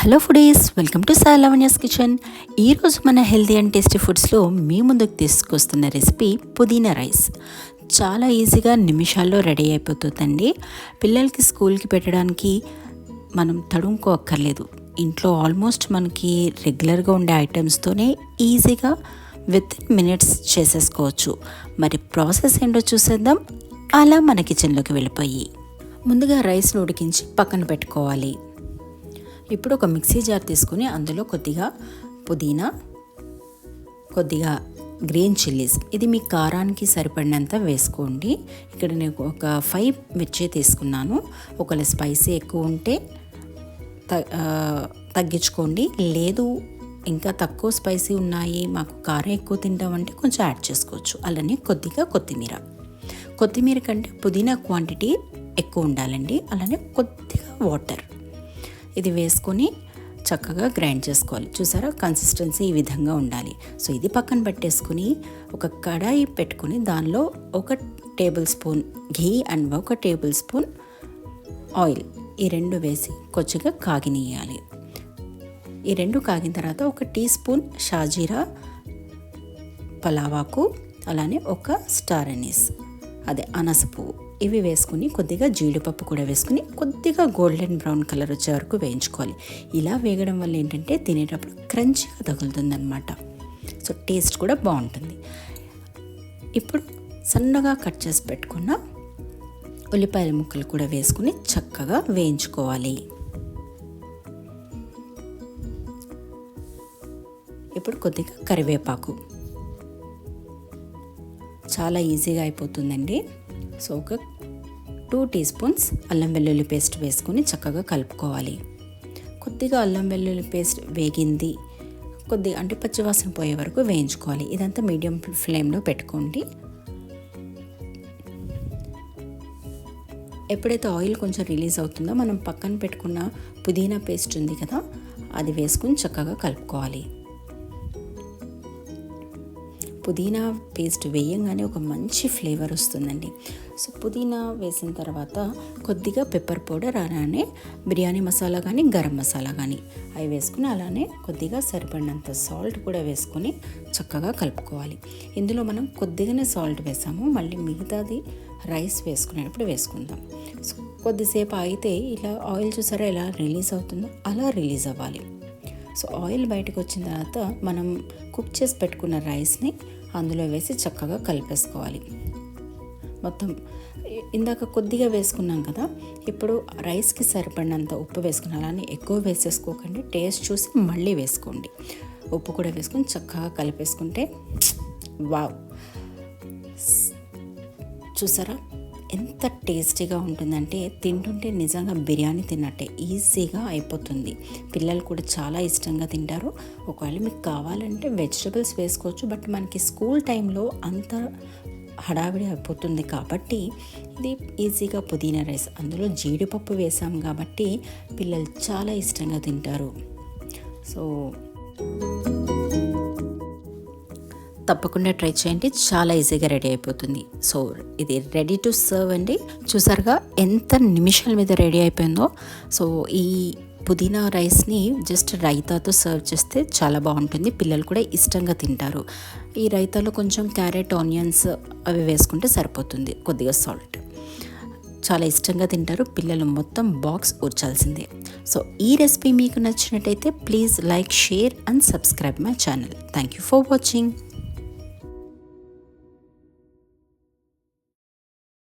Hello foodies, welcome to Sai Lavanya's kitchen. ఈరోజు మన healthy and tasty ఫుడ్స్లో మీ ముందుకు తీసుకొస్తున్న రెసిపీ పుదీనా రైస్. చాలా ఈజీగా నిమిషాల్లో రెడీ అయిపోతుందండి. పిల్లలకి స్కూల్కి పెట్టడానికి మనం తడుముకో అక్కర్లేదు. ఇంట్లో ఆల్మోస్ట్ మనకి రెగ్యులర్గా ఉండే ఐటమ్స్తోనే ఈజీగా విత్ మినిట్స్ చేసేసుకోవచ్చు. మరి ప్రాసెస్ ఏంటో చూసేద్దాం. అలా మన కిచెన్లోకి వెళ్ళిపోయి ముందుగా రైస్ను ఉడికించి పక్కన పెట్టుకోవాలి. ఇప్పుడు ఒక మిక్సీ జార్ తీసుకుని అందులో కొద్దిగా పుదీనా, కొద్దిగా గ్రీన్ చిల్లీస్, ఇది మీ కారానికి సరిపడినంత వేసుకోండి. ఇక్కడ నేను ఒక 5 మిర్చి తీసుకున్నాను. ఒకవేళ స్పైసీ ఎక్కువ ఉంటే తగ్గించుకోండి, లేదు ఇంకా తక్కువ స్పైసీ ఉన్నాయి, మాకు కారం ఎక్కువ తింటామంటే కొంచెం యాడ్ చేసుకోవచ్చు. అలానే కొద్దిగా కొత్తిమీర కంటే పుదీనా క్వాంటిటీ ఎక్కువ ఉండాలండి. అలానే కొద్దిగా వాటర్ ఇది వేసుకొని చక్కగా గ్రైండ్ చేసుకోవాలి. చూసారా, కన్సిస్టెన్సీ ఈ విధంగా ఉండాలి. సో ఇది పక్కన పెట్టేసుకుని ఒక కడాయి పెట్టుకుని దానిలో 1 table spoon ghee and 1 table spoon oil, ఈ 2 వేసి కొద్దిగా కాగినియాలి. ఈ 2 కాగిన తర్వాత 1 టీ స్పూన్ షాజీరా, పలావాకు, అలానే 1 స్టార్ అనీస్, అదే అనాస పువ్వు, ఇవి వేసుకుని కొద్దిగా జీడిపప్పు కూడా వేసుకుని కొద్దిగా గోల్డెన్ బ్రౌన్ కలర్ వచ్చే వరకు వేయించుకోవాలి. ఇలా వేగడం వల్ల ఏంటంటే తినేటప్పుడు క్రంచీగా తగులుతుంది అన్నమాట. సో టేస్ట్ కూడా బాగుంటుంది. ఇప్పుడు సన్నగా కట్ చేసి పెట్టుకున్న ఉల్లిపాయల ముక్కలు కూడా వేసుకుని చక్కగా వేయించుకోవాలి. ఇప్పుడు కొద్దిగా కరివేపాకు, చాలా ఈజీగా అయిపోతుందండి. సో ఒక 2 టీ స్పూన్స్ అల్లం వెల్లుల్లి పేస్ట్ వేసుకొని చక్కగా కలుపుకోవాలి. కొద్దిగా అల్లం వెల్లుల్లి పేస్ట్ వేగింది, కొద్దిగా అంటే పచ్చివాసన పోయే వరకు వేయించుకోవాలి. ఇదంతా మీడియం ఫ్లేమ్లో పెట్టుకోండి. ఎప్పుడైతే ఆయిల్ కొంచెం రిలీజ్ అవుతుందో మనం పక్కన పెట్టుకున్న పుదీనా పేస్ట్ ఉంది కదా, అది వేసుకుని చక్కగా కలుపుకోవాలి. పుదీనా పేస్ట్ వేయంగానే ఒక మంచి ఫ్లేవర్ వస్తుందండి. సో పుదీనా వేసిన తర్వాత కొద్దిగా పెప్పర్ పౌడర్, అలానే బిర్యానీ మసాలా కానీ గరం మసాలా కానీ అవి వేసుకుని, అలానే కొద్దిగా సరిపడినంత సాల్ట్ కూడా వేసుకొని చక్కగా కలుపుకోవాలి. ఇందులో మనం కొద్దిగానే సాల్ట్ వేసాము, మళ్ళీ మిగతాది రైస్ వేసుకునేటప్పుడు వేసుకుందాం. సో కొద్దిసేపు అయితే ఇలా ఆయిల్ చూసారా ఎలా రిలీజ్ అవుతుందో అలా రిలీజ్ అవ్వాలి. సో ఆయిల్ బయటకు వచ్చిన తర్వాత మనం కుక్ చేసి పెట్టుకున్న రైస్ని అందులో వేసి చక్కగా కలిపేసుకోవాలి. మొత్తం ఇందాక కొద్దిగా వేసుకున్నాం కదా, ఇప్పుడు రైస్కి సరిపడినంత ఉప్పు వేసుకుని, అలానే ఎక్కువ వేసేసుకోకండి, టేస్ట్ చూసి మళ్ళీ వేసుకోండి. ఉప్పు కూడా వేసుకొని చక్కగా కలిపేసుకుంటే వావ్, చూసారా ఎంత టేస్టీగా ఉంటుందంటే తింటుంటే నిజంగా బిర్యానీ తిన్నట్టే ఈజీగా అయిపోతుంది. పిల్లలు కూడా చాలా ఇష్టంగా తింటారు. ఒకవేళ మీకు కావాలంటే వెజిటబుల్స్ వేసుకోవచ్చు, బట్ మనకి స్కూల్ టైంలో అంత హడావిడి అయిపోతుంది కాబట్టి ఇది ఈజీగా పుదీనా రైస్. అందులో జీడిపప్పు వేసాం కాబట్టి పిల్లలు చాలా ఇష్టంగా తింటారు. సో తప్పకుండా ట్రై చేయండి, చాలా ఈజీగా రెడీ అయిపోతుంది. సో ఇది రెడీ టు సర్వ్ అండి. చూసారుగా ఎంత నిమిషాల మీద రెడీ అయిపోయిందో. సో ఈ పుదీనా రైస్ని జస్ట్ రైతాతో సర్వ్ చేస్తే చాలా బాగుంటుంది, పిల్లలు కూడా ఇష్టంగా తింటారు. ఈ రైతాలో కొంచెం క్యారెట్, ఆనియన్స్ అవి వేసుకుంటే సరిపోతుంది, కొద్దిగా సాల్ట్, చాలా ఇష్టంగా తింటారు పిల్లలు. మొత్తం బాక్స్ ఊర్చాల్సిందే. సో ఈ రెసిపీ మీకు నచ్చినట్టయితే please like, share and subscribe my channel. Thank you for watching.